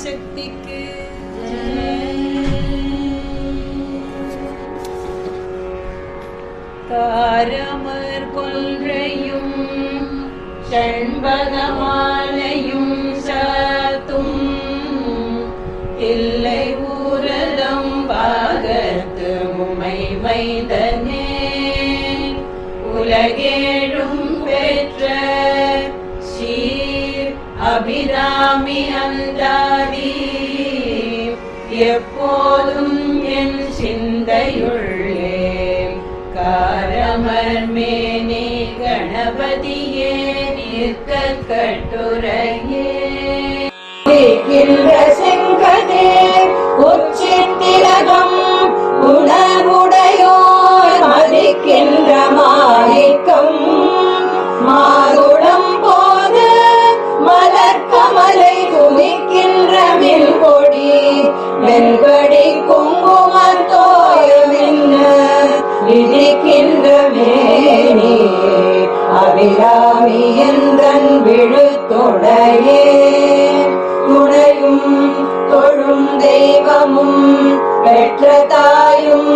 பராசக்திக்கு காரமர் கொன்றையும் செண்பகமாலையும் சாத்தும் இல்லை ஊரதம் பாகத்து உமை மைதனே உலகேழும் பெற்ற சீர் அபிராமி அந்தாதி எப்போதும் என் சிந்தையுள்ளே காரமர் மேனே கணபதியே நிற்க கட்டுரையே செங்கதே உச்சித்திலகம் உணவுடையோர் மதிக்கின்ற மாணிக்கம் மாதுளம் போது மலர்கமலை குவிக்கின்ற மின்கொடி வெண்கடி குங்குமத்தோயமின்ன விதிக்கின்ற மேனி அபிராமி என்றன் விழுத்தொடையே துணையும் தொழும் தெய்வமும் பெற்ற தாயும்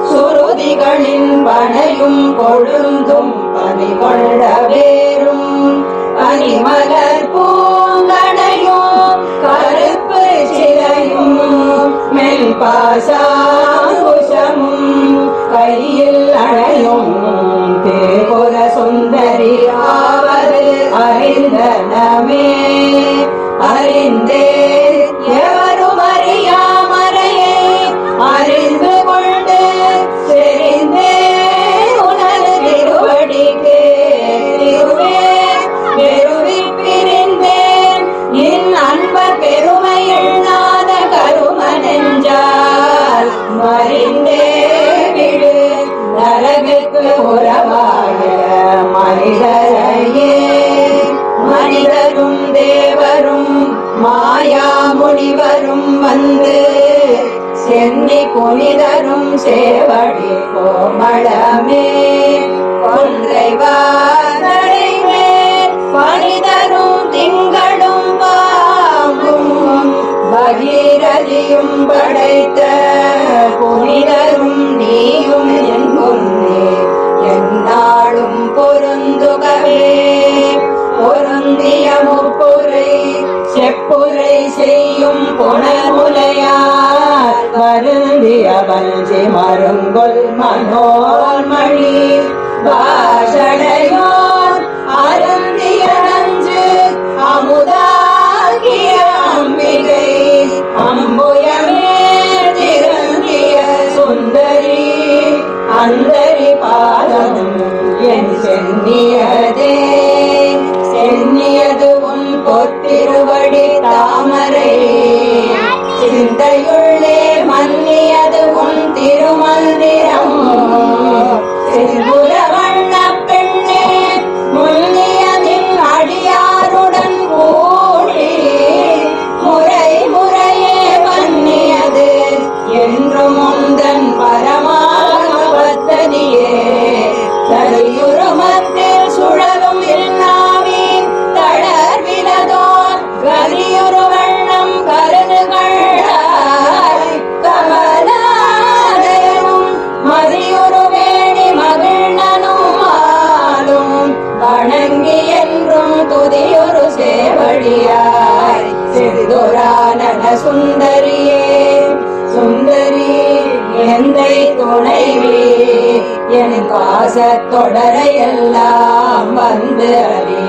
சுருதிகளின் பனையும் கொழுந்தும் பனிகொண்ட வேரும் பனிமலர் பூங்கடையும் கருப்பு சிலையும் மெல்பாசாங்குஷமும் கையில் அணையும் தேகுல சுந்தரி ஆவது அறிந்தனமே அறிந்தே எவரும் அறியாமறையை அறிந்து கொண்டு செறிந்தே உனது திருவடிக்கே திருவே பெருவி பிரிந்தேன் என் அன்பர் பெருமை எண்ணாத கரும நெஞ்சால் மறிந்தே விடு நரகுக்கு உறவாக மனிதரையே மனிதரும் தேவரும் மாயா முனிவரும் வந்து சென்னி புனிதரும் சேவடி கோமளமே கொன்றை வாதரை மேல் மனிதரும் திங்களும் பாம்பும் பகீரதியும் படைத்த புனிதரும் நீயும் என் பொன்னே என்னாலும் பொருந்துகவே பொருந்திய முப்புரை செப்புரை செய்யும் புனமுலையார் வருந்திய வஞ்சி மருங்கொல் மனோன்மணி பாஷடையோர் அருந்திய நஞ்சு அமுதாகிய அம்பிகை அம்புயமே திருந்திய சுந்தரி அந்தரி பாதமும் என் சென்னியதே சென்னியது உன் பொத்திருவடி தாமரை சிந்தையுள்ளே மன்னியது உன் திருமந்திரம் செங்குல வண்ண பெண்ணே முன்னியதின் அடியாருடன் கூடி முறை முறையே பண்ணியது என்றும் உந்தன் பரமாக பத்ததியே தரியுருமத்தில் சுழலும் இல்லாவி தளர்விலதோர் கரியுரு வண்ணம் கருதுகளாய் கமலாலயமும் மதியுரு வேணி மகிழ்நனும் ஆளும் வணங்கி என்றும் துதியுரு சேவடியாய் சிறுதுரானன சுந்தரியே சுந்தரி எந்தை துணைவி என் பாசத்தொடரையெல்லாம் வந்து அறி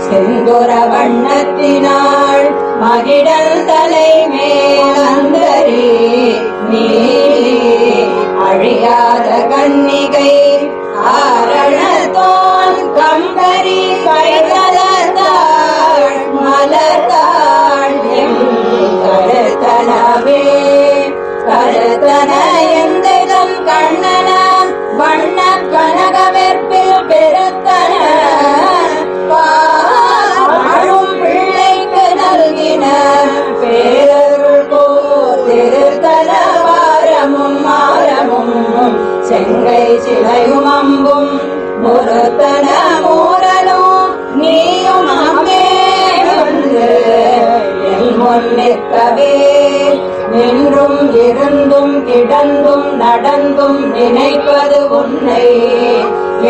செந்துர வண்ணத்தினாள் மகிழல் தலை மேலந்தரி நீலி அழியாத கன்னிகை ஆரணத்தோன் கம்பரி கைதலத்தாள் மலர்த்தாள் எம் கருத்தனவே கருத்தன எந்தம் கண்ணன வண்ண கனக வெற்பில் பெருத்தன வாழும் பிள்ளைக்கு நல்கின பேரருள் போர் திருத்தல வாரமும் மாரமும் செங்கை சிலையும் அம்பும் முருத்தன மூரலும் நீயும் அம்மே வந்து என் முன்னிற்கவே என்றும் நினைப்பது உன்னை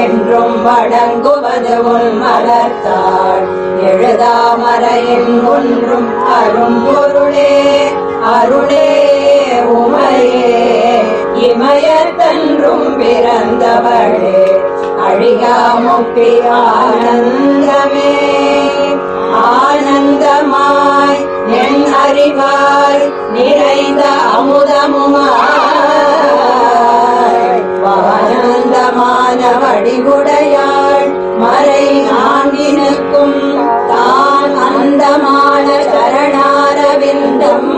என்றும் வணங்குவது உன் மலர்த்தாள் எழுதாமறையின் ஒன்றும் அரும்பொருளே அருளே உமையே இமயத்தன்றும் பிறந்தவளே அழியா முக்தி ஆனந்தமே ஆனந்தமாய் என் அறிவாய் நிறைந்த அமுதமுமாய் ஆனந்தமான வடிவுடையாள் மறை நான்கினுக்கும் தான் அந்தமான சரணாரவிந்தம்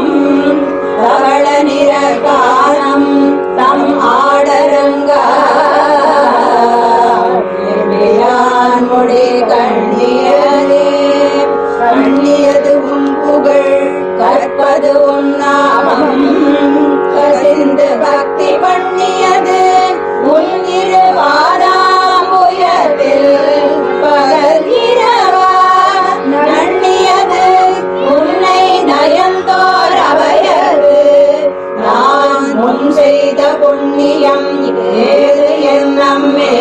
தவள நிற காணம் தம் ஆடரங்க முடி கண்ணியதே கண்ணியது உன் புகழ் கற்பது உன் நாமம் கசிந்து பக்தி பண்ணியது உன் இருவாராமுயத்தில் பகர்கிறவா நண்ணியது உன்னை நயந்தோர் அவையது நான் முன் செய்த புண்ணியம் ஏது என் நம்மே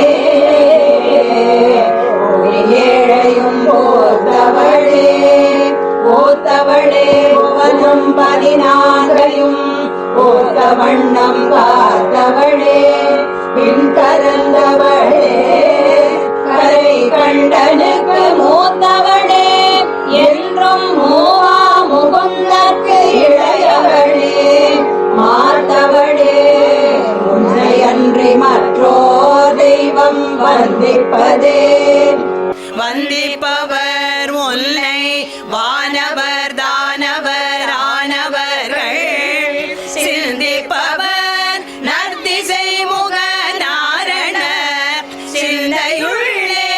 ஏழையும் போத்தவளே போத்தவளே புவனும் 14 போத்த வண்ணம் பார்த்தவளே பின் கரந்தவளே கரை கண்டனுக்கு மூத்தவளே என்றும் மூவா முகுந்தற்கு இளையவளே மாத்தவளே உன்னை அன்றி மற்றோ தெய்வம் வந்திப்பதே வந்திப்பவர் உன்னை வானவர் தானவர் ஆனவர்கள் சிந்திப்பவர் நர்திசை முக நாரண சிந்தையுள்ளே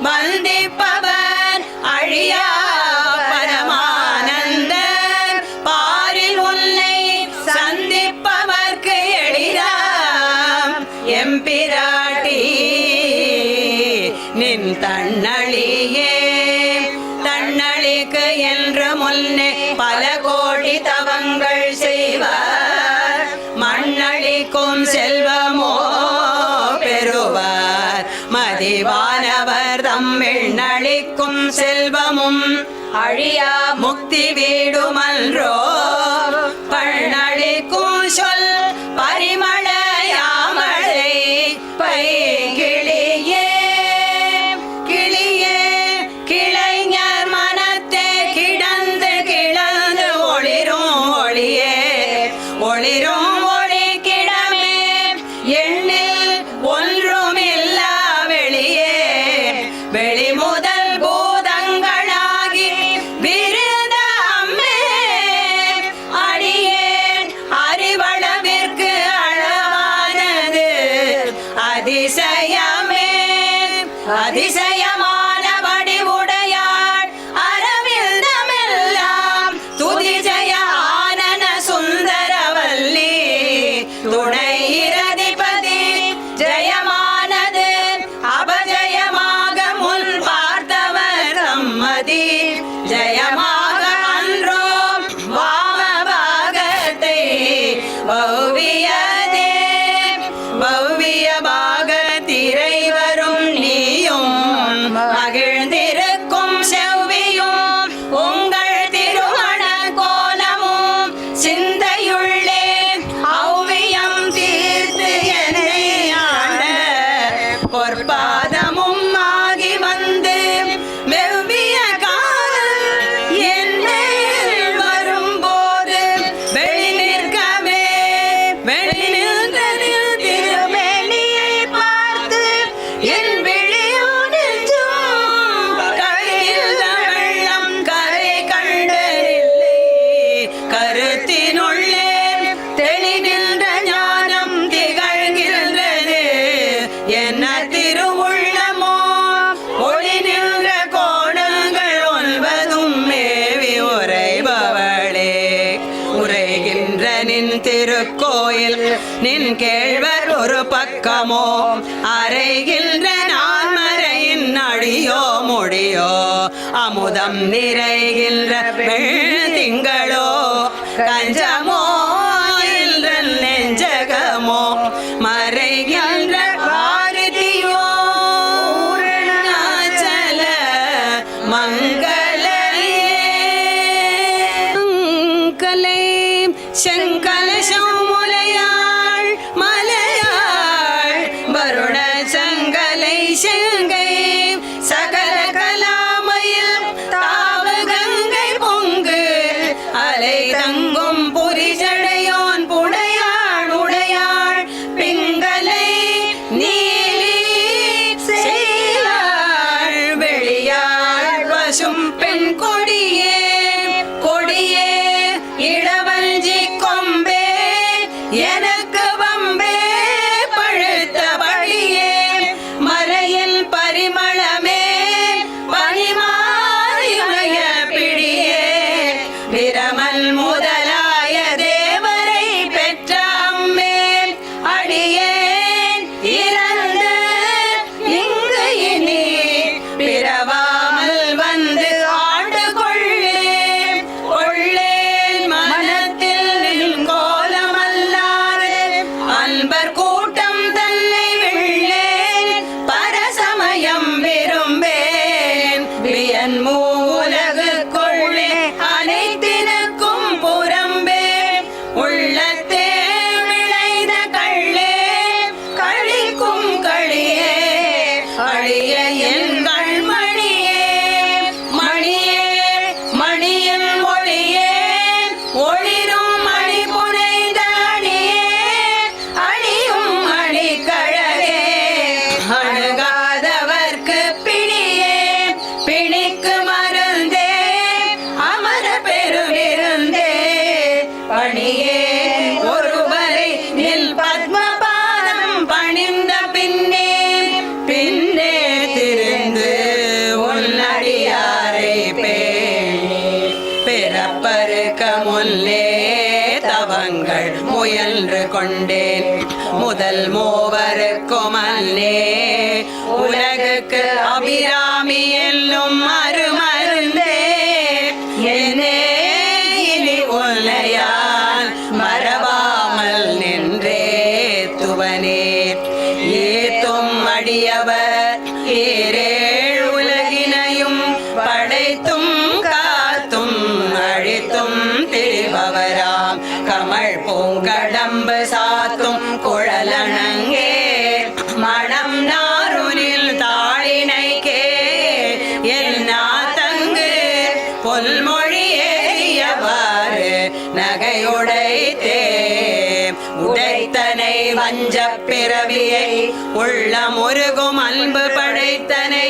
வந்திப்பவர் அழியா பரமானந்த பாரில் உன்னை சந்திப்பவர்க்கு எளிதாம் எம்பிராட்டி நின் தன்னழியே தன்னழிக்கு என்று முன்னே பல கோடி தவங்கள் செய்வார் மண்ணளிக்கும் செல்வமோ பெறுவார் மதிவானவர் தம்மில் நளிக்கும் செல்வமும் அழியா முக்தி வீடுமன்றோ பழளிக்கும் சொல் பரிமள யாமழை பைகிளியே கிளியே கிளைஞர் மனத்தே கிடந்து கிளந்து ஒளிரும் ஒளியே ஒளிரும் ஒளி கிடமே எண்ணில் ஒன்றுமில்லா வெளியே வெளி முதல் பூதங்களாகி விருந்த அம்மே அடியேன் அறிவளவிற்கு அளவானது அதிசயமே அதிசயமான வடிவுடையாள் அரவிந்தமெல்லாம் துதி ஜெய ஆனன சுந்தரவல்லி துணை இரதிபதி ஜெயமானது அபஜயமாக முன் பார்த்தவர் சம்மதி ஜெயமாக அன்றோ வாமபாகத்தை பௌவியதே பௌவிய பாகத்திரை வரும் நீயும் மகிழ்ந்திருக்கும் செவ்வியும் உங்கள் திருமண கோலமும் சிந்தையுள்ளே ஔவியம் தீர்த்து என்னை ஆட பொற்பாதமும் ஆகி வந்து மெவ்விய காலம் என்னேல் வரும்போது வெளி நிற்கவே வெளி நின்றனில் திருமேனியை பார்த்து என் விழியோ நெஞ்சும் கரையில் வெள்ளம் கரை கண்டதில்லை கருத்தினுள்ளே தெளிகின்ற ஞானம் திகழ்கின்றது என்ன திருவுள்ளமோ ஒளி நின்ற கோணங்கள் 9 மேவி உரைபவளே உரைகின்ற நின் திருக்கோயில் நின் கேழ்வர் ஒரு பக்கமோ அறைகின்ற நான்மறையின் அடியோ முடியோ அமுதம் நிறைகின்ற திங்களோ கஞ்சமோ நெஞ்சகமோ முயன்று கொண்டேன் முதல் மூவருக்கும் அல்லே உலகுக்கு அபிராமி என்னும் மறுமருந்தே என்னே இனி உன்னையால் மறவாமல் நின்றே துவனே ஏத்தும் அடியவர் ஏரேழ் உலகினையும் படைத்தும் காத்தும் அழித்தும் திரிபவராம் கமல் பூங்கடம்பு சாத்தும் குழலணங்கே மணம் நாருனில் தாளினைக்கே என்னா தங்கு பொல்மொழி ஏறியவாறு நகையுடைத்தே உடைத்தனை வஞ்சப் பிறவியை உள்ள முருகும் அன்பு படைத்தனை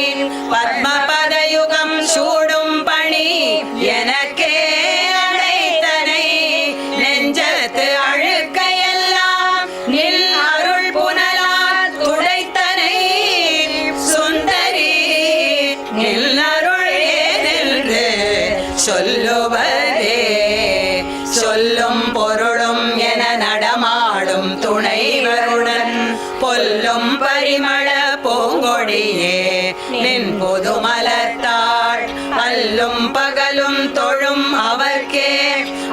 பத்மபதயுகம் சூடும் பணி எனக்கே அடைத்தனை நெஞ்சத்து அழுக்கையெல்லாம் நில் அருள் புனலால் துடைத்தனை சுந்தரி நில் அருள் ஏதென்று சொல்லுவதே சொல்லும் பொருளும் என நடமாடும் துணைவருடன் பொல்லும் பரிமள பூங்கொடியே நின் புது மலர்த்தாள் அல்லும் பகலும் தொழும் அவர்க்கே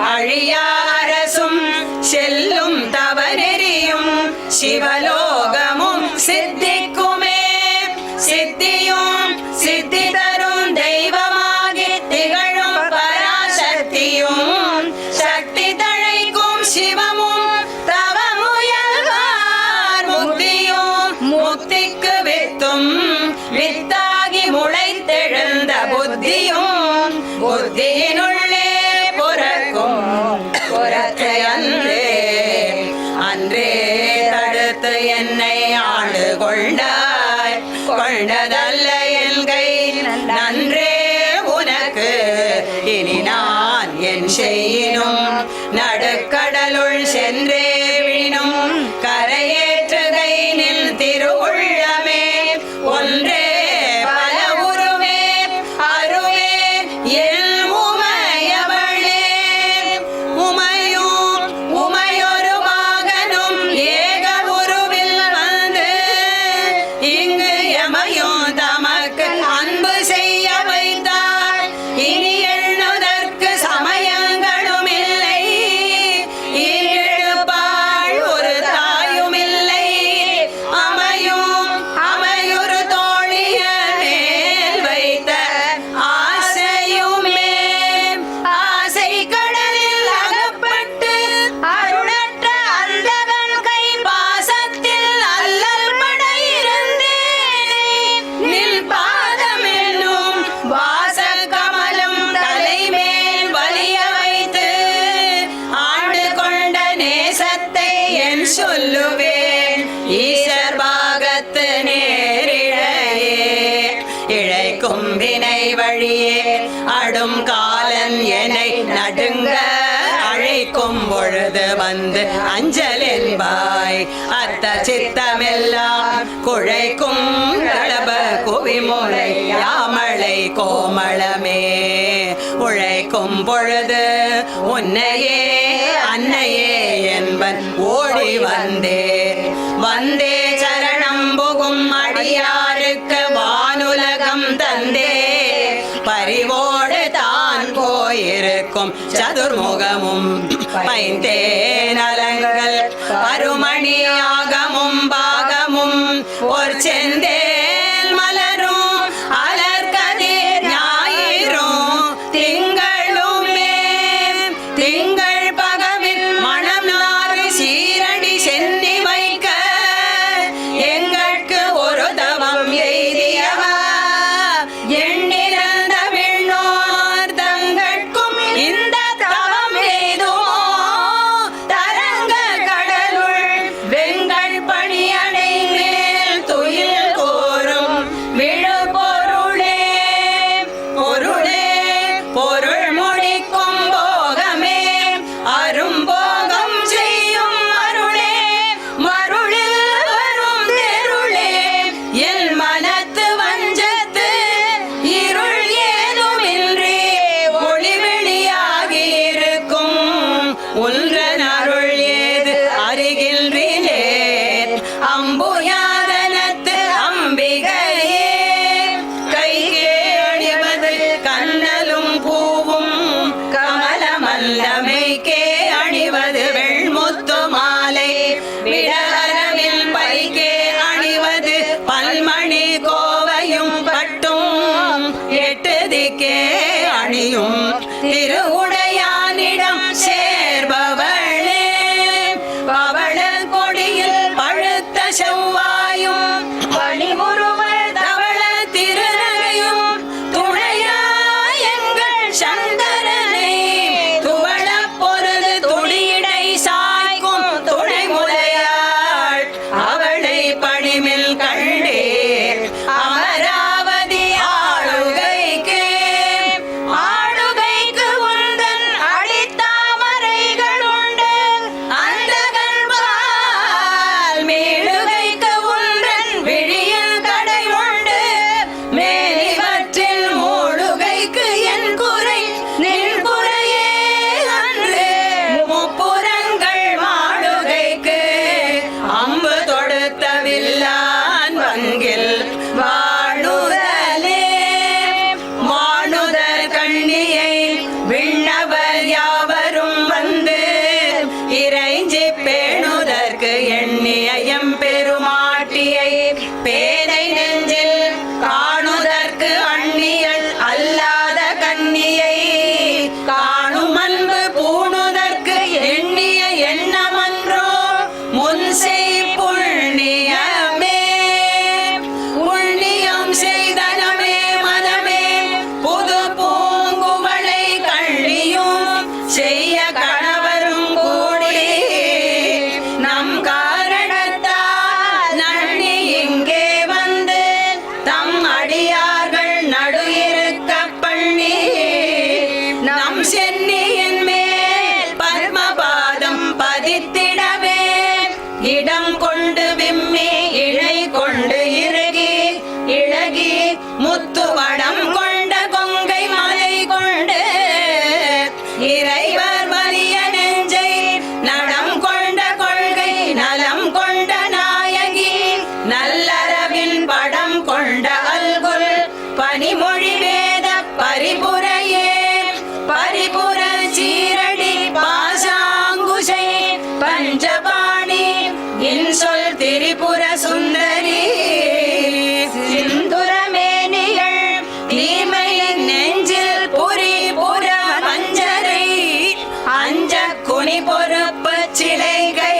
அழியா அரசும் செல்லும் தவநெறியும் சிவலோகமும் சித்திக்குமே சித்தியும் சித்தி தரும் தெய்வமாகி திகழும் பராசக்தியும் சக்தி தழைக்கும் சிவமும் தவமுயல்வார் முக்தியும் முக்திக்கு வித்தும் வித்தாகி முளைத்தெழுந்த புத்தியும் புத்தியினுள்ளே புறக்கும் புறத்தை அன்றே அன்றே தடுத்து என்னை ஆண்டு கொண்டாய் கொண்டதல்ல என் கை நன்றே உனக்கு இனி நான் என் செய்யினும் நடுக்கடலுள் சென்றே விழினும் கரையேற்றுகை நில் திருவுள்ளமே ஒன்றே பல உருவே அருவே என் உமையவளே உமையும் உமையொரு மகனும் ஏக உருவில் வந்து இங்கு எமையும் தமக்கு அன்பு செய்ய வைத்தார் இனி எண்ணுதற்கு சமயங்களும் இல்லை ஈழெழுப்பாள் ஒரு தாயும் இல்லை அமையும் அமையொரு தோழிய மேல் வைத்த ஆசையுமே ஆசை கடலில் அகப்பட்டு அருளற்ற அந்தகன் கை பாசத்தில் அல்லல் பட இருந்தேன் நில் பாதம் என்னும் வாச கமலம் தலைமேல் வலிய வைத்து ஆண்டு கொண்ட நேசத்தை என் சொல்லுவேன் ஈசர் பாகத்து நேரிழையே இழைக்கும் வினை வழியே அடும் காலன் என்னை நடுங்க அழைக்கும் பொழுது வந்து அஞ்சல் என்பாய் அத்த சித்தமெல்லாம் குழைக்கும் களப குவிமுலை யாமளை கோமளமே உழைக்கும் பொழுது உன்னையே அன்னையே என்பன் ஓடி வந்தே வந்தே சரணம் புகும் அடியாருக்கு வானுலகம் தந்தே பரிவோடு தான் போயிருக்கும் சதுர்முகமும் பைந்தே நலங்கள் அருமணியாகமும் பாகமும் ஒரு செந்தேல் மலரும் அலர்கதிர் ஞாயிறும் திங்களுமே திங்கள் பகவில் மணம் நாறு சீரடி சென்னி வைக்க எங்களுக்கு ஒரு தவம் எய்தியவா எண்ணிறந்த விண்ணோர் தங்கட்கும் இந்த தவம் எய்துமோ தரங்க கடலுள் வெங்கட மாளிகைக்கே அணியும் திருவுடையானிடம் சேர்பவளே பவள கொடியில் பழுத்த செவ்வாயும் பணிமுருவர் தவள திருநகையும் துணையா எங்கள் சங்கரனை துவள பொருது துடியடை சாய்க்கும் துணை முலையாள் அவளை பணிமில் கண்டே அமராவதி ஆளுகைக்கு உந்தன் அடித்தாமரைகள் உண்டு அந்தகன் பால் மேலுகைக்கு உந்தன் விழியில் கடை உண்டு மேலிவற்றில் மூடுகைக்கு என் குறை நின் குறையே அன்று முப்புறங்கள் மாடுகைக்கு அம்பு தொடுத்த வில்லான் வங்கில் வாழுதலே மானுதர் கண்ணியை விண்ணவர் யாவரும் வந்து இறைஞ்சி பேணுதற்கு எண்ணிய எம்பெருமாட்டியை பேதை நெஞ்சில் காணுதற்கு அந்நியல் அல்லாத கன்னியை காணும் அன்பு பூணுதற்கு எண்ணிய எண்ணமன்றோ முன்செய் புண்ணியமே புண்ணியம் செய்தனமே மனமே புது பூங்குவளை கண்ணியும் செய்ய கணவரும் கூடி நம் காரணத்தால் நன்னி இங்கே வந்து தம் அடியார்கள் நடு இருக்க பண்ணி நம் சென்னியின் மேல் பத்மபாதம் பதித்திடவே இடம் கொண்டு விம்மி இழை கொண்டு இறுகி இழகி முத்துவடம் கொண்ட கொங்கை மலை கொண்டு இறைவர் வலிய நெஞ்சை நடம் கொண்ட கொள்கை நலம் கொண்ட நாயகி நல்லறவின் படம் கொண்ட அல்குல் பனிமொழி வேத பரிபுரையே பரிபுர சீரடி பாசாங்குஷை பஞ்சபாணி இன்சொல் திரிபுர சுந்தரி சிந்துரமேனிகள் தீமை நெஞ்சில் புரிபுர மஞ்சரை அஞ்ச குனி பொறுப்பு சிலைகை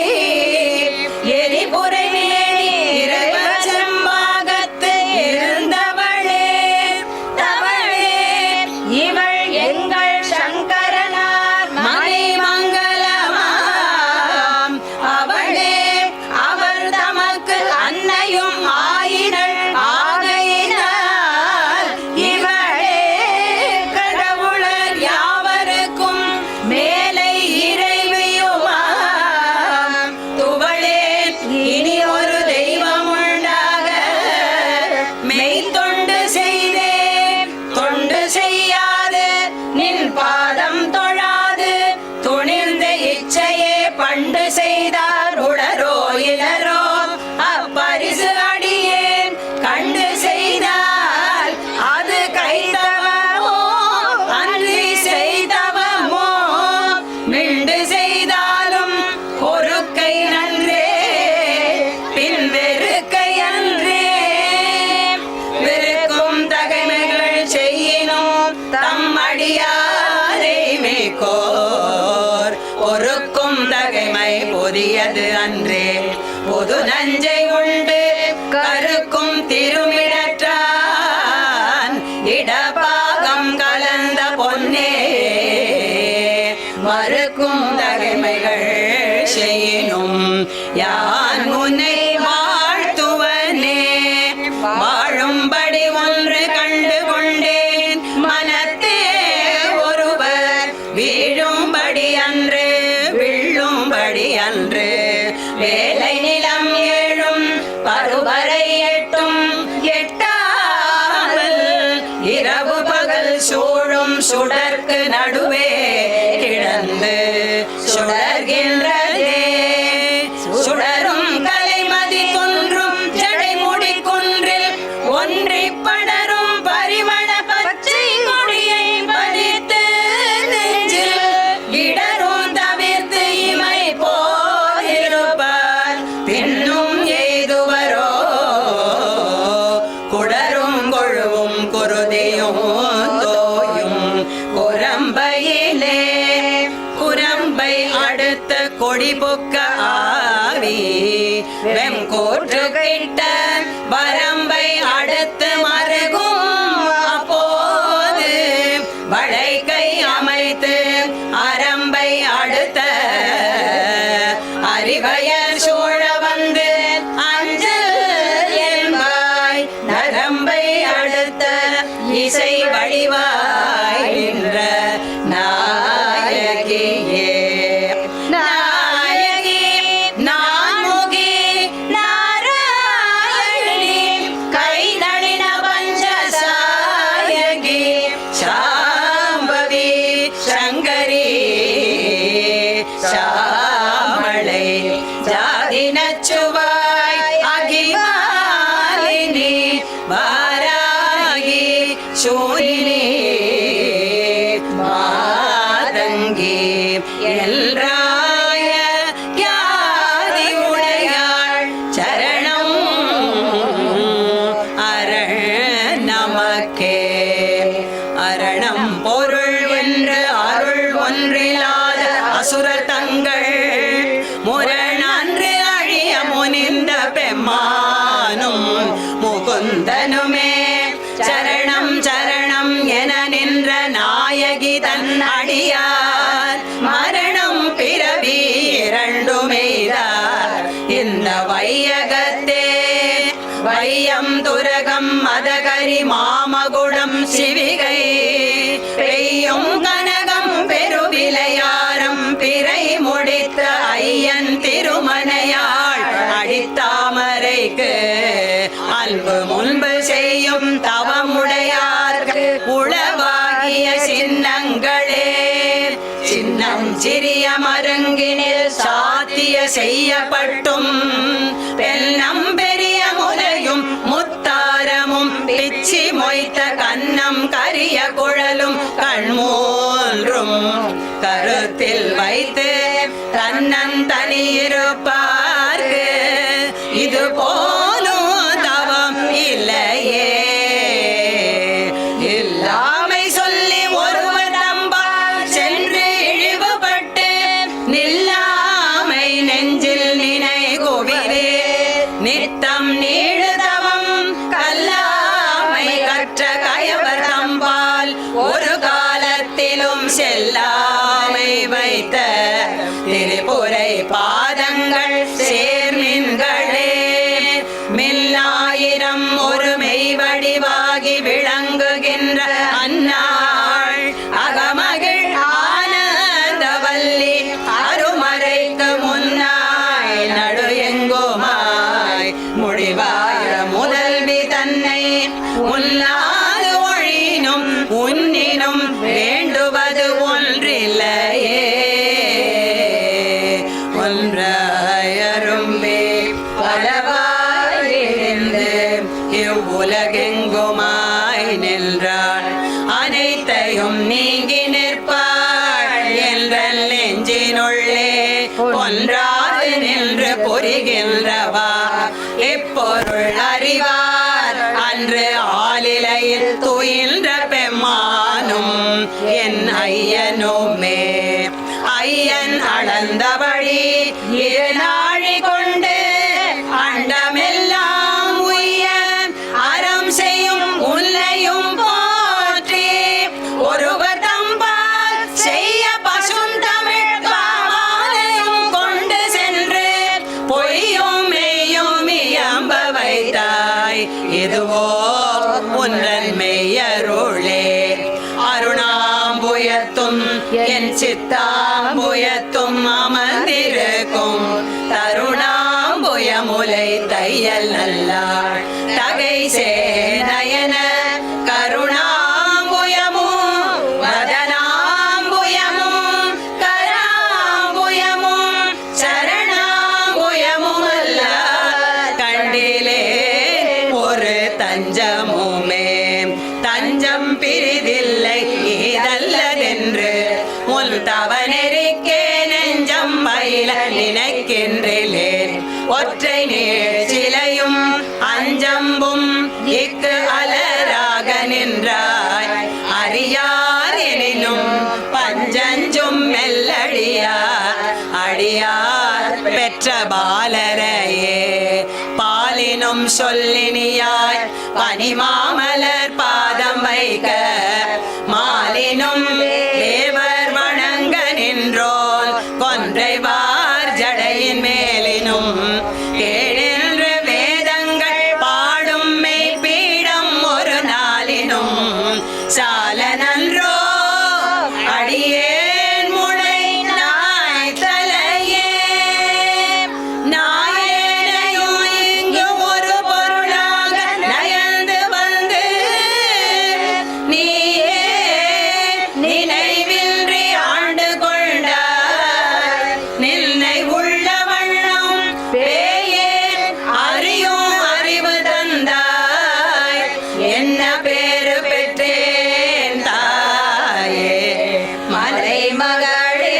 எரிபுரை மேனி இரவசம்பாகத்து இருந்தவளே தவளே இவள் எங்கள் சங்கரனார் மணி மங்களமாம் அவளே அவர் தமக்கு அன்னையும் ஆயினள் ஆகையினால் இவளே கடவுளர் யாவருக்கும் மேலை இறைவியுமாம் துவளே இனி ஒரு தெய்வம் உண்டாக மெய் தொண்டு செய்தே தொண்டு செய்யாது நின் பாதம் தொழாது துணிந்த இச்சையே பண்டு செய்தார் உளரோ இளரோ அப்பரிசு அடியேன் கண்டு செய்தால் அது கைதவமோ அன்றி செய்தவமோ மிண்டு செய்தாலும் பொறுக்கை நன்றே பின் வெறுக்கை அன்றே வெறுக்கும் தகைமைகள் செய்யினும் தம் அடியாரை மேற்கோர் பொறுக்கும் தகைமை பொதியது அன்றே பொது நஞ்சை உண்டு கருக்கும் திருமிடற்றான் இடபாகம் கலந்த பொன்னே மறுக்கும் தகைமைகள் செய்யினும் யான் உன்னை வாழ்த்துவனே வாழும்படி ஒன்று கண்டு கொண்டேன் மனத்தே ஒருவர் வீழும்படி அன்று விழும்படி அன்று வேலை நிலம் ஏழும் பருவரை எட்டும் எட்டாமல் இரவு பகல் சூழும் சுடர்க்கு நடுவே கிடந்து சுடர்கின்றதே சுடரும் கலைமதி குன்றும் ஜடைமுடி குன்றில் ஒன்றி படரும் பரிமள பச்சை கொடியை பதித்து நெஞ்சில் இடரும் தவிர்த்து இமை போயிருப்பார் பின்னும் எய்துவரோ குடரும் கொழுவும் குருதியும் பொய்புக்க ஆவி வெம்கூற்று கிட்ட வரம்பை அடுத்து மருகும் அப்போது வளைக்கை அமைத்து அரம்பை அடுத்த அறிவயர் சூழ வந்து அஞ்சல் என்பாய் நரம்பை அடுத்த இசை வடிவாய் நின்ற நாயகியே நாயகி நான்முகி நாராயணி கை நளின பஞ்சசாயகி சாம்பவி சங்கரி சாமளை ஜாதி நச்சுவாய் அகிமாலினி வாராகி சூலினி மாதங்கி எல்ராய ஞாதி உடையாள் சரணம் அரண் நமக்கே அரணம் பொருள் என்று அருள் ஒன்றில்லாத அசுரர் தங்கள் முரணன்று அழிய முனிந்த பெம்மானும் முகுந்தனுமே சரணம் சரணம் என நின்ற நாயகி தன் அடியார் மரணம் பிறவி இரண்டுமெய்தார் இந்த வையகத்தே வையம் துரகம் மதகரி மாமகுடம் சிவிகை பெய்யும் கனகம் பெருவிலையாரம் பிறை முடித்த ஐயன் திருமனையாள் அடித்தாமரைக்கு அன்பு முன்பு செய்யும் தவமுடையார்க்கு உளவாகிய சின்னங்களே சின்னம் சிறிய மருங்கினில் சாத்திய செய்யப்பட்டும் பெண்ணம் பெரிய முலையும் முத்தாரமும் பிச்சி மொய்த்த கன்னம் கரிய குழலும் கண்மூன்றும் கருத்தில் வைத்து தன்னன் தனியிருப்பார்க்கு இது போலும் தவம் இல்லையே இல்லாமை சொல்லி ஒருவர் நம்பால் சென்று இழிவுபட்டு நில்லாமை நெஞ்சில் நினை கோவிலே நித்தம் நீழுதவம் கல்லாமை கற்ற கயவர் தம்பால் ஒரு காலத்திலும் செல்லாமை வைத்த திரிபுரை பாதங்கள் சேர்மின்களே மில்லாயிரம் ஒரு மெய் வடிவாகி விளங்குகின்ற அன்னாள் அகமகிழ் ஆனந்தவல்லி அருமறைக்கு முன்னாய் நடு எங்குமாய் முடிவாய முதல்வி தன்னை உன்னாது ஒழினும் உன்னினும் வேண்டுவது ஒன்றில்லையே ஒன்றாயரும்பே பலவாயிருந்து இவ்வுலகெங்குமாய் நின்றாள் அனைத்தையும் நீங்கி நிற்பாள் என்ற நெஞ்சினுள்ளே ஒன்றாது நின்று பொறிகின்றவா இப்பொருள் அறிவார் அன்று ஆலிலையில் துயின்ற பெம்மானும் என் ஐயனுமே ஐயன் அளந்த வழி இருநாழி கொண்டு அண்டமெல்லாம் உய்ய அறம் செய்யும் உன்னையும் போற்றி ஒருவர் தம்பால் செய்ய பசுந்தமிழ் காமாலையும் கொண்டு சென்று பொய்யும் மெய்யும் இயம்ப வைத்தாய் இதுவோ உன்றன் மெய்யருளே அருணாம்புயத்தும் என் சித்தாம்புயத்தும் அமர்ந்திருக்கும் தருணாம்புயமுலை தையல் நல்லாள் தகை சேனயன கருணாம்புயமும் வதனாம்புயமும் கராம்புயமும் சரணாம்புயமும் அல்ல கண்டிலே ஒரு தஞ்சமுமே தஞ்சம் பிரிதில்லை இதல்லதென்று உன் தவனெறிக்கே நெஞ்சம் பயில நினைக்கின்றேன் ஒற்றை நீழ்ச்சிலையும் அஞ்சம்பும் இக்கு அலராக நின்றாய் அறியார் எனினும் பஞ்சஞ்சும் மெல்லடியார் அடியார் மலரையே பாலினும் சொல்லினியாய் பனிமாமலர் பாதம் வைக்க மாலினும் தேவர் வணங்க நின்றோல் கொன்றைவார் ஜடையின் மேலினும் கேழென்று வேதங்கள் பாடும் மெய்ப்பீடம் ஒரு நாளினும் சால நன்றோ அடியேன் முளை நாய் தலையே நாயேனையும் இங்கு ஒரு பொருளாக நயந்து வந்து நீயே நினைவின்றி ஆண்டு கொண்டாய் நின்னை உள்ள வண்ணம் பேயேன் அறியும் அறிவு தந்தாய் என்ன பேரு பெற்றேன் தாயே மலை மகளே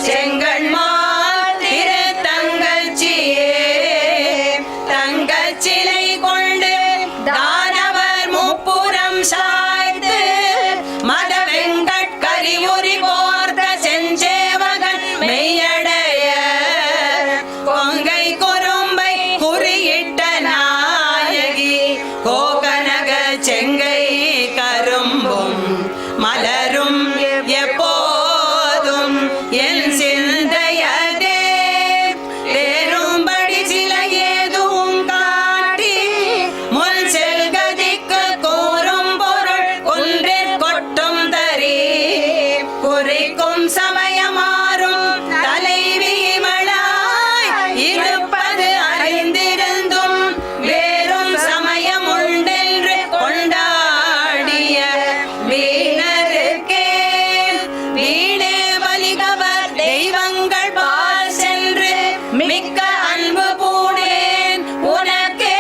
செங்கண்மால் திரு தங்கச்சியே தங்கச்சிலை கொண்டு தானவர் முப்புறம் சாய்த்து மத வெங்கட்கரி உரி போர்த்த செஞ்சேவகன் மெய்யடைய கொங்கை குறும்பை குறியிட்ட நாயகி கோகனக செங்கை கரும்பும் மலரும் எப்போதும் என் சிந்தையதே தேரும்படி சில ஏதும் காட்டி முன் செல்கதிக்கு கூறும் பொருள் குன்றிற் கொட்டும் தரி குறிக்கும் சமயமாறும் தலைவி மழாய் இருப்பது அறிந்திருந்தும் வேறும் சமயம் உண்டென்று கொண்டாடிய வீணருக்கே வீணே பலிகவர் தெய்வங்கள் பால் சென்று மிக்க அன்பு பூணேன் உனக்கே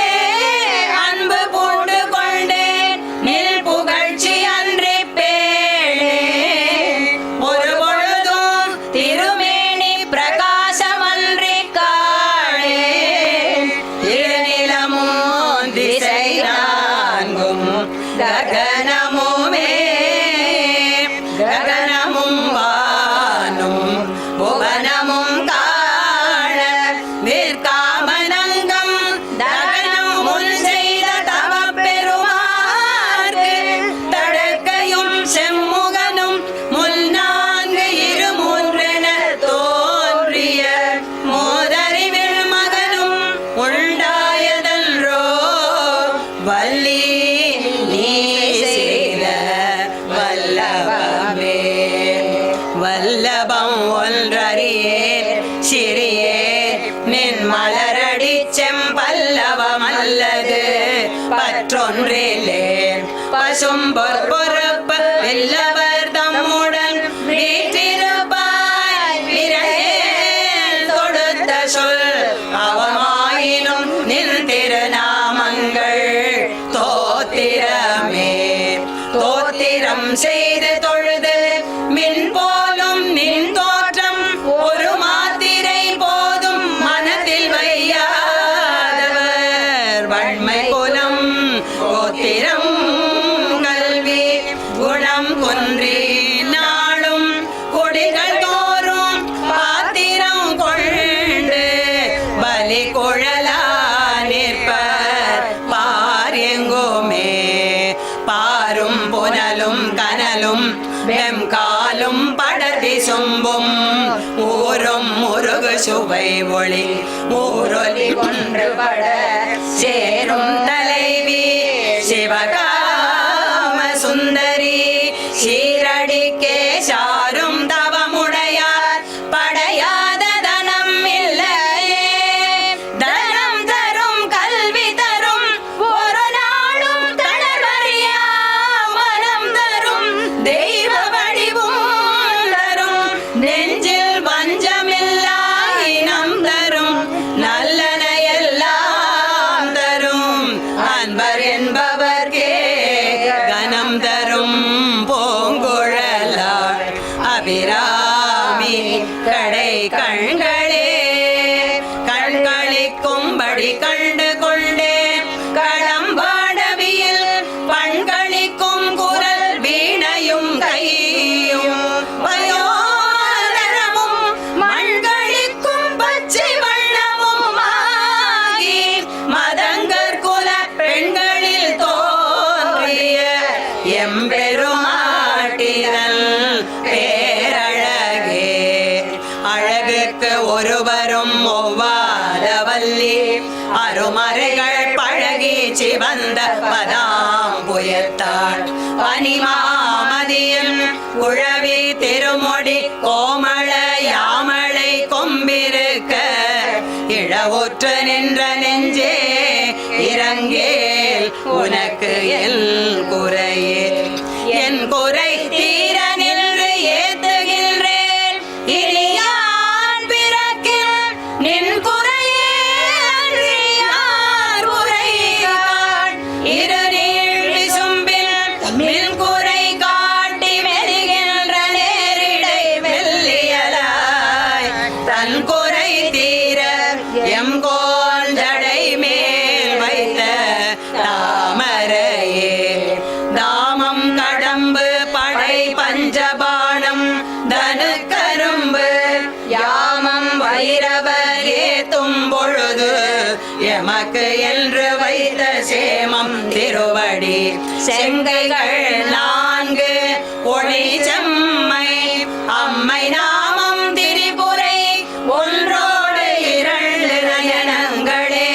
அன்பு பூண்டு கொண்டேன் நில் புகழ்ச்சி அன்றி பேணேன் ஒரு பொழுதும் திருமேனி பிரகாசமன்றி காணேன் இருநிலமும் திசை நான்கும் ககனமுமே ககனமும் வானும் புவனமும் காண நிற்காமனங்கம் தகனம் முன் செய்த தவப் பெருமார்க்கு தடக்கையும் செம்முகனும் முன்னான்கு இருமூன்றென தோன்றிய மோதறிவில் மகனும் உண்டாயதன்றோ வள்ளி நீ செய்த வல்லபமே வல்லபம் ஒன்றறியே சிறியே நின் மலரடி செம்பல்லவம் அல்லது பற்றொன்றிலே பசும் பொறுப்பு வெல்லவர் தம்முடன் வீற்றிருப்பாய் விரையேல் தொடுத்த சொல் அவமாயினும் நின் திருநாமங்கள் தோத்திரமே தோத்திரம் செய்து தொழுது மின் போலும் நின் தோற்றம் ஒரு மாத்திரை போதும் மனதில் வையாதவர் வன்மை குலம் கோத்திரம் கல்வி குணம் குன்றி நாளும் கொடிகள் தோறும் பாத்திரம் கொண்டு பலி குழலா நிற்பர் பார் எங்குமே பாரும் புனலும் கனலும் வெம்காலும் படதி சொம்பும் ஊரும் முருகு சுவை ஒளி ஊரொலி ஒன்றுபட சேரும் தலைவி சிவகாம சுந்தரி சீரடிக்கே சாரும் தவமுடையார் படையாத தனம் இல்லையே தனம் தரும் கல்வி தரும் ஒரு நாளும் தளர்வறியா மனம் தரும் தெய்வ வடிவும் தரும் நெஞ்சில் வஞ்சமில்லா இனம் தரும் நல்லன எல்லாம் தரும் அன்பர் என்பவர்க்கே கனம் தரும் பூங்குழலாள் அபிராமி கடை கண்களே கண்களிக்கும்படி கண்டு கொண்டே களம்பாடவியில் பண்களிக்கும் குரல் வீணையும் கையும் பயோதரமும் மண்களிக்கும் பச்சை எம்பெருமாட்டினல் பேரழகே அழகுக்கு ஒருவரும் ஒவ்வாத வல்லி அருமறைகள் பழகி சிவந்த பதாம்புயத்தாள் பனிமாமதியின் உழவி திருமொழி கோமள யாமளை கொம்பிருக்க இழவுற்ற நின்ற நெஞ்சே இறங்கேல் உனக்கு என் குறையே என் குறை தீர நின்று ஏத்துகின்றேன் இனி யான் பிறக்கில் நின் குறையே அன்றி யார் குறையாள் இருநீள் விசும்பில் மின் குறை காட்டி மெருகின்ற நேரிடை மெல்லியலாய் தன் குறை தீர எம் கோல் ஜடை மேல் வைத்த தாமரையே தாமம் கடம்பு படை பஞ்சபாணம் தனு கரும்பு யாமம் வைரவர் ஏத்தும் பொழுது எமக்கு என்று வைத்த சேமம் திருவடி செங்கைகள் 4 ஒளி செம்மை அம்மை நாமம் திரிபுரை ஒன்றோடு 2 நயனங்களே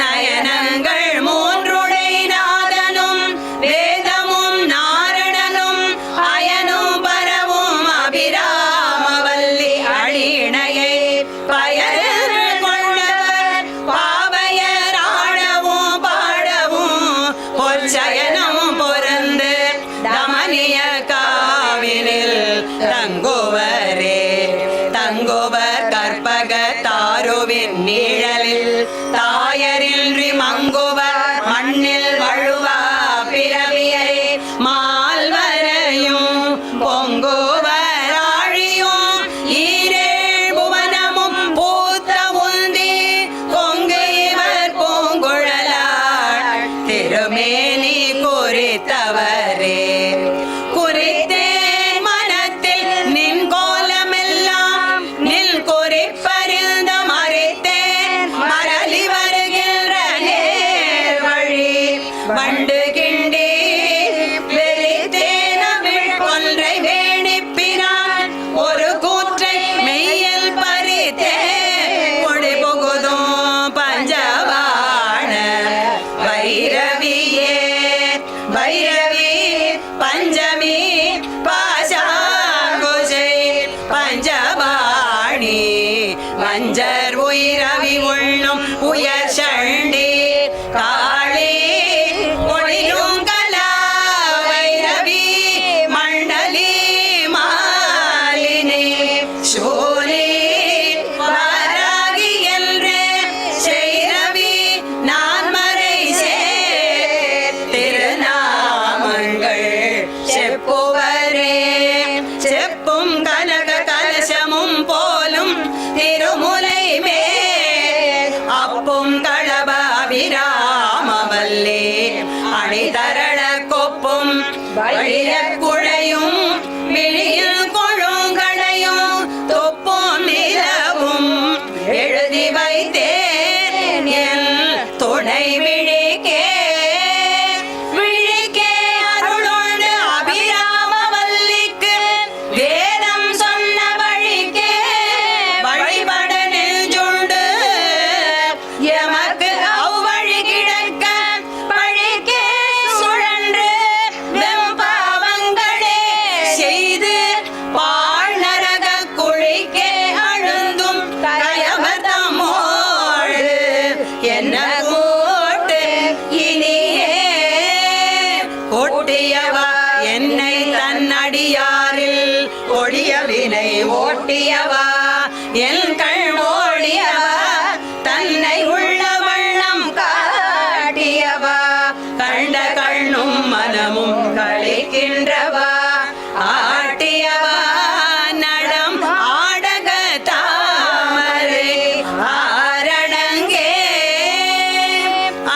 நயனங்கள் 3 நாதனும் வேதமும் நாரணனும் அயனும் பரவும் அபிராமவல்லி அழிணையை பயர் கொண்டவர் பாவையர் ஆடவும் பாடவும் பொற்சயனம் பொருந்து தமனிய காவினில் தங்குவரே தங்குவர் கற்பக தாருவின் நிழலில் தாயரின்றி மங்குவர் மண்ணில் வழுவா பிறவியை மால்வரையும் பொங்குவர் ஆழியும் ஈரேழ் புவனமும் பூத்த உந்தி பொங்கு இவர் பூங்குழலாள் திருமேனி குறித்தவரே குறித்தேன் மனத்தில் நின் கோலமெல்லாம் நில் குறிப்பறிந்த மறைத்தேன் மரளி வருகின்ற நேர் வழி வண்டு கிண்டி வெறித்தேன் அமிழ் கொன்றை வேணிப்பினான் ஒரு கூற்றை மெய்யில் பறித்தேன் கொடி புகுதும் பஞ்சபாண வைரவியே வைரவி பஞ்சமி பாசாங்குசை பஞ்சபாணி வஞ்சர் உயிரவி உண்ணும் உயர் சண்டி காளி ஒளிரும் கலா வைரவி மண்டலி மாலினி சூலி வாராகி என்று செய்ரவி நான் மறை சேர் திருநாமங்கள் செப்புவரே செப்பும் கனக கலசமும் போலும் திருமுலை மேல் அப்பும் களபாபிராமவல்லே அணிதரள கொப்பும் வழிய குழையும் விழியில் கொழுங்கடையும் தொப்பும் நிலவும் எழுதி வைத்தேன் என் துணை விழிக்கே விழிக்கே அருளோடு அபிராமவல்லிக்கு வேதம் சொன்ன வழிக்கே வழிபட நெஞ்சுண்டு எமக்கு அவ்வழி கிடக்க பழிக்கே சுழன்று வெம்பாவங்களே செய்து பாழ் நரக குழிக்கே அழுந்தும் கயவதமோடு என்ன கூட்டு இனியே கொட்டியவா என்னை தன்னடியாரில் ஒழிய வினை ஓட்டியவா என் கண் ஓடியவா தன்னை உள்ள வண்ணம் காட்டியவா கண்ட கண்ணும் மனமும் கழிக்கின்றவா ஆட்டியவா நடம் ஆடக தாமரை ஆரணங்கே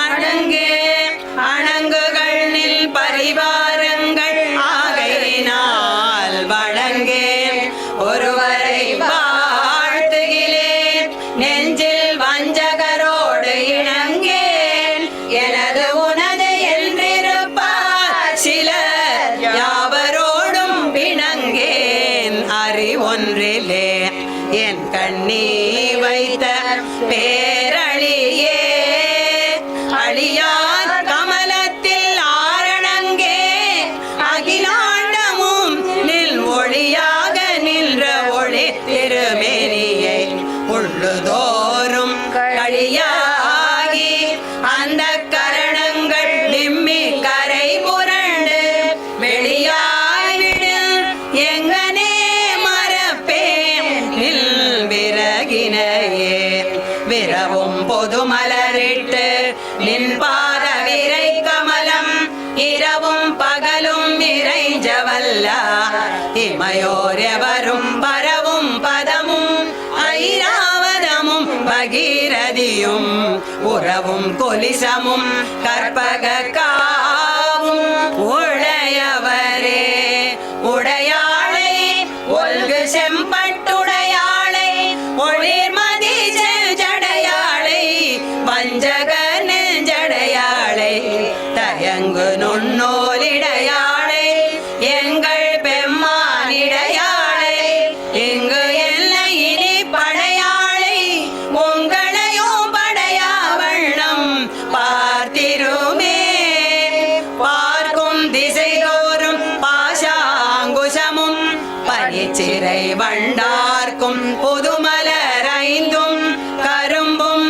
அணங்கே அணங்குகள் நில் பரிவாரங்கள் ஆகையினால் வணங்கே ஒருவரை வாழ்த்துகிலேன் நெஞ்சில் வஞ்சகரோடு இணங்கேன் எனது உனது என்றிருப்பார் சிலர் ஒன்றிலே என் கண்ணி வைத்த பேரழியே அழியார் கமலத்தில் ஆரணங்கே அகிலாண்டமும் நில் ஒளியாக நின்ற ஒளி திருமேனியை உள்ளுதோறும் கழியாகி அந்த கரணங்கள் நிம்மி கரை புரண்டு வெளியாய் விடு எங்கனே மறப்பேன் நில் விறகினையே விரவும் பொது மலரிட்டு நின் பாத விரை கமலம் இரவும் பகலும் இறைஞ்சவல்ல இமையோர் எவரும் பரவும் பதமும் ஐராவதமும் பகீரதியும் உறவும் கொலிசமும் கற்பக காவும் உடையவரே உடையாளை ஒல்கு செம்பட்டுடையாளை ஒளிர்மதி ஜடையாளை வஞ்சக நெஞ்சடையாளை தயங்கு நுண்ணோலிடையாளை எங்கள் பெம்மானிடையாளை இங்கு எல்லை இனி படையாளை உங்களையும் படையா வண்ணம் பார்த்திருமே பார்க்கும் திசைதோறும் பாசாங்குசமும் பனிச்சிறை வண்டார்க்கும் புதுமலர் ஐந்தும் கரும்பும்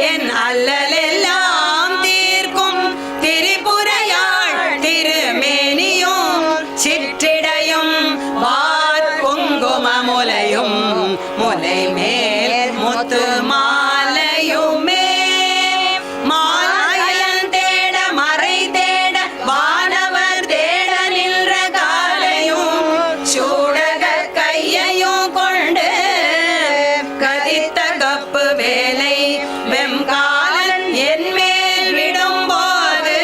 என் அல்லலெல்லாம் தீர்க்கும் திரிபுரையாள் திருமேனியும் சிற்றிடையும் வார் குங்குமமுலையும் முலை மேல் முத்து மாலையுமே மாயன் தேட மறை தேட வானவர் தேட நின்ற காலையும் சூடக கையையும் கொண்டு கதித்த கப்பு வேலை வெம்காலன் என் மேல் விடும்போது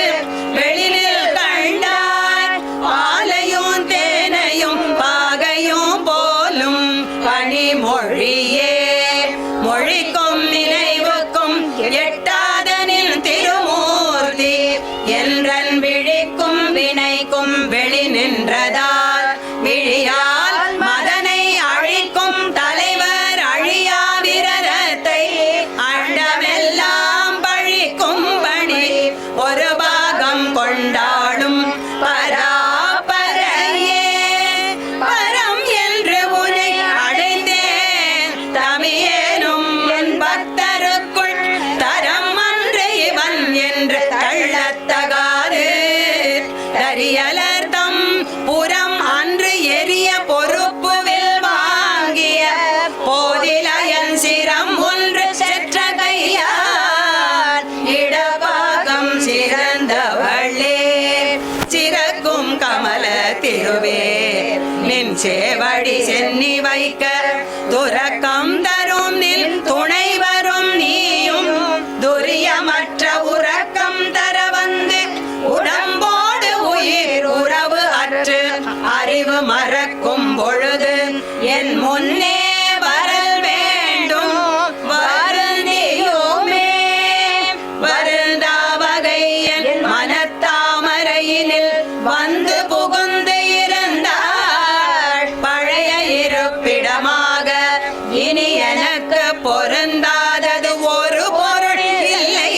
வெளியில் கண்டாய் பாலையும் தேனையும் பாகையும் போலும் பனிமொழியே மொழிக்கும் நினைவுக்கும் எட்டாதனில் திருமூர்த்தி என்றன் விழிக்கும் வினைக்கும் வெளி நின்றதால் விழியால் மதனை அழிக்கும் தலைவர் அழியா விரதத்தை அண்டமெல்லாம் பழிக்கும் பணி ஒரு பாகம் கொண்டாடும் பராபரையே பரம் என்று உனை அடைந்தேன் தமியேனும் என் பக்தருக்குள் தரம் அன்று இவன் என்று தள்ளத்தகாது தரியலர்த்தம் புறம் அன்று எரிய பொறுப்புவில் வாங்கிய போதிலயன் சிரம் ஒன்று செற்ற கையால் இடபாகம் சிறந்தவளே சிறக்கும் கமல திருவே நின் சேவடி சென்னி வைக்க துறக்கம் தரும் நின் துணை வரும் நீயும் துரியமற்ற உறக்கம் தர வந்து உடம்போடு உயிர் உறவு அற்று அறிவு மறக்கும் பொழுது என் முன்னே வரல் வேண்டும் வருந்தியுமே வருந்தா வகை என் மனத்தாமரையினில் வந்து புகுந்து இருந்தாள் பழைய இருப்பிடமாக இனி எனக்கு பொருந்தாதது ஒரு பொருள் இல்லை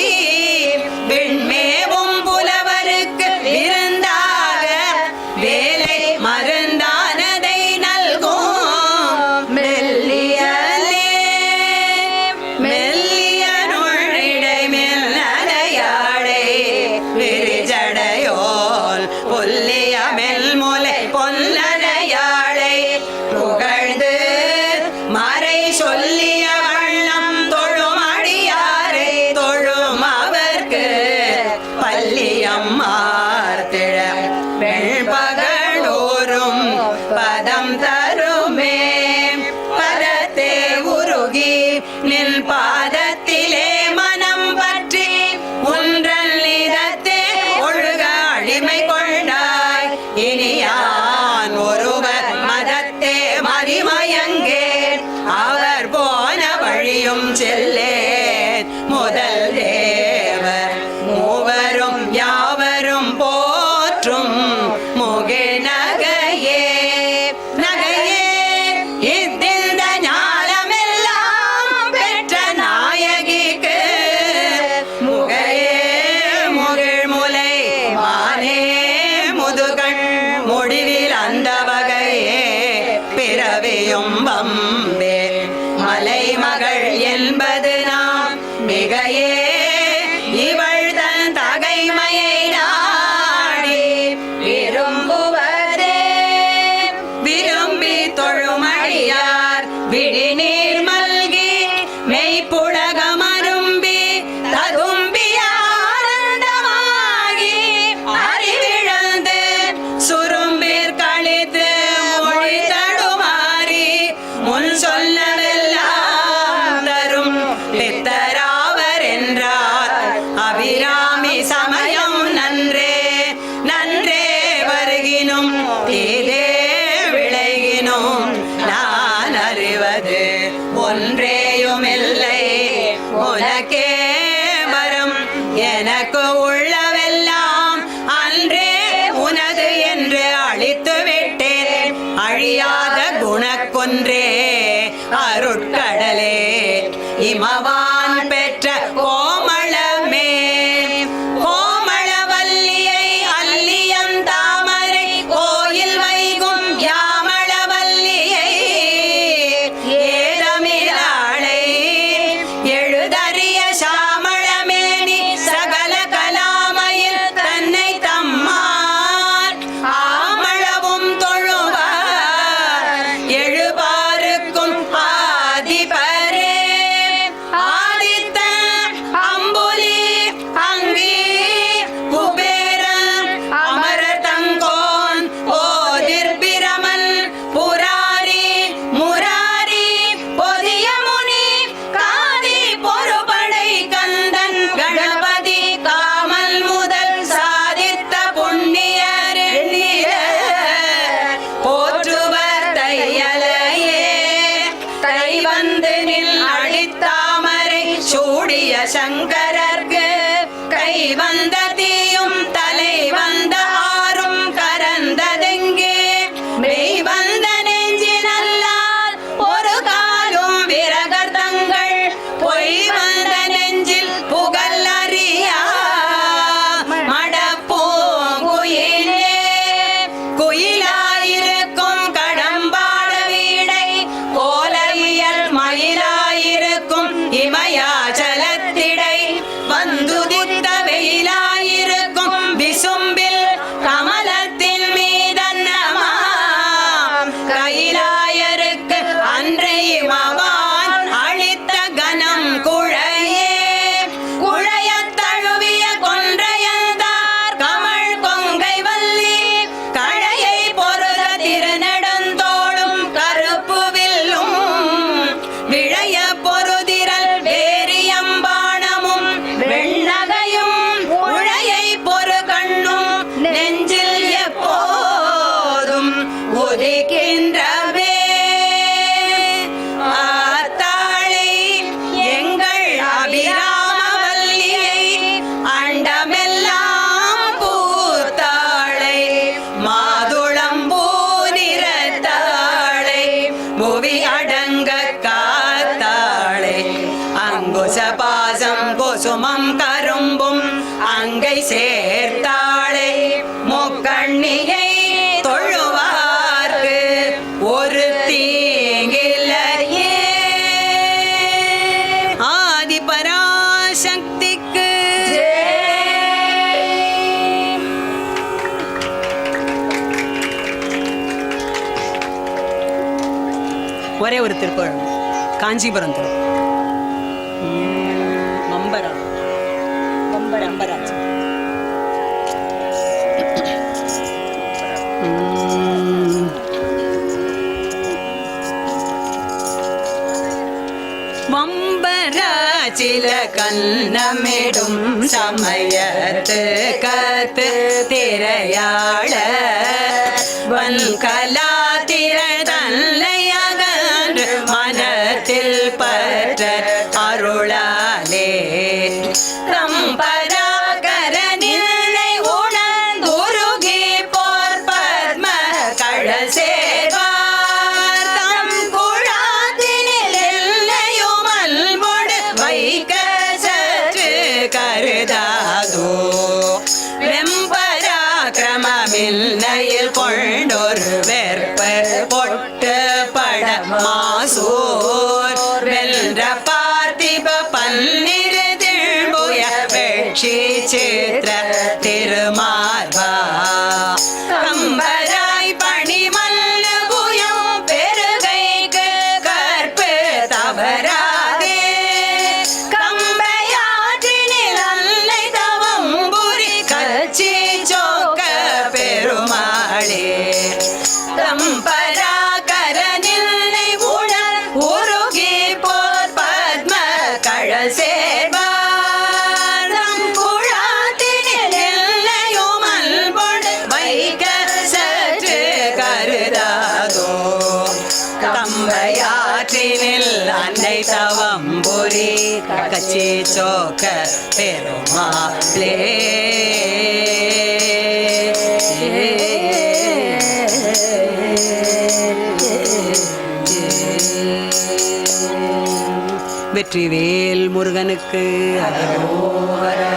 விண்மேவும் புலவருக்கு விருந்தாக வேலை மருந்தானதை நல்கும் மெல்லியலே மெல்லிய நுழிடை மெல்லடையாளை விரிஜடையோல் புல்லிய மெல்முலை பொல்லடையாளை புகழ்ந்து மறை சொல்லிய வண்ணம் தொழும் அடியாரை தொழும் அவர்க்கு பள்ளியம்மார் திழ வெண்பகழ் முடிவில் அந்த வகையே பிறவியும் வம்பே மலைமகள் என்பது நாம் மிகையே இவள் தன் தகைமையை நாடி விரும்புவதே விரும்பி தொழுமடியார் விழிநீர் மல்கி மெய்ப்புலகமரும்பி ததும்பி ஆனந்தமாகி அறிவிழந்து சுரும்பிற் கழித்து மொழி தடுமாறி முன் சொல்லவெல்லாம் தரும் பித்தராவர் என்றார் அபிராமி சமயம் நன்றே நன்றே வருகினும் தீதே விளைகினும் நான் அறிவது ஒன்றேயுமில்லை உனக்கே வரும் எனக்கு உள்ளவெல்லாம் அன்றே உனது என்று அழித்து விட்டேன் அழியாத குணக்கொன்றே அருட்கடலே இமவான் பெற்ற கோமளமே கோமளவல்லியை அல்லியம் தாமரை கோயில் வைகும் யாமளவல்லியை ஏதமிழாளை எழுதறிய சாமளமேனி சகல கலாமையில் தன்னை தம்மான் ஆமளவும் தொழுவார் எழுபாருக்கும் ஆதிபரே ஆதித்த அம்புலி அங்கி குபேரன் அமரர் தங்கோன் ஓதிர் பிரமன் புராரி முராரி பொதிய முனி காதி பொறுபடை கந்தன் கணபதி காமல் முதல் சாதித்த புண்ணியர் எண்ணிய போற்றுவர் தையலையே கை வந்து நில் அழித்தாமரை சூடிய சங்கரர்க்கு கை வந்த தீயும் தலை வந்த ஆறும் கரந்ததெங்கே மெய் வந்த நெஞ்சினல்லால் ஒரு காலும் விரகர் தங்கள் பொய் வந்த நெஞ்சில் புகழ் அறியா மடப்பூங்குயிலே குயிலாயிருக்கும் கடம்பாட வீடை கோலையல் மயிலாயிருக்கும் இமயாச்சலத்திடை வந்துதித்த வெயிலாயிருக்கும் விசும்பில் கமலத்தின் மீதன்னமாம் கைலாயருக்கு அன்றை இமவான் அளித்த கனம் குழையே குழையத் தழுவிய கொன்றையந்தார் கமழ் கொங்கை வல்லி கழையை பொருத திருநெடுந்தோளும் கருப்பு வில்லும் விழைய பொருதிரல் வேரியம்பாணமும் வெண்ணகையும் உழையை பொறு கண்ணும் நெஞ்சில் எப்போதும் உதிக்கின்றவே ஆத்தாளை எங்கள் அபிராமவல்லியை அண்டமெல்லாம் பூத்தாளை மாதுளம்பூ நிறத்தாளை புவி அடங்க காத்தாளை அங்குச பாசம் குசுமம் கரும்பும் அங்கை சேர்த்தாளை முக்கண்ணியை தொழுவார்க்கு ஒரு தீங்கில்லையே ஆதி பராசக்திக்கு ஒரே ஒரு திருப்புகழ் காஞ்சிபுரம் திரு வம்பராஜ் வம்பராஜில கண்ணமிடும் சமயத்து கத்து திரையாள வன்கலா திரதல்லையகன்று மனத்தில் பற்ற அருளாலே கம்பராகர நிலை உணர்ந்துருகி போர் பத்ம கழல் சேர்வார் தம் குழாத்தினில் எல்லையும் அல்பொடு வைக்க சற்று கருதாதோ வெம்பராக்கிரமமே தில்லையில் கொண்டொரு வெற்ப பொட்டு படமாசூர் வென்ற பார்த்திப பன்னிரு திழ்புய வெட்சி சித்திர திருமார்பா கம்பராய் பணி மல்லபுயம் பெருகைக்கு கற்பு தவறாதே கம்பையாற்றினில் அல்லை தவம்புரி கச்சி சோக்க பெருமாளே தம்பராகரனில்லை உணர் உருகி போர் பத்ம கழல் சேர்வார் தம்புழாத்தினில் எல்லையும் அன்பொடு வைக்க சற்று கருதாதோ தம்பையாற்றினில் அன்னை தவம்புரி கச்சி சோக்க பெருமாளே வெற்றிவேல் முருகனுக்கு அரோகரா.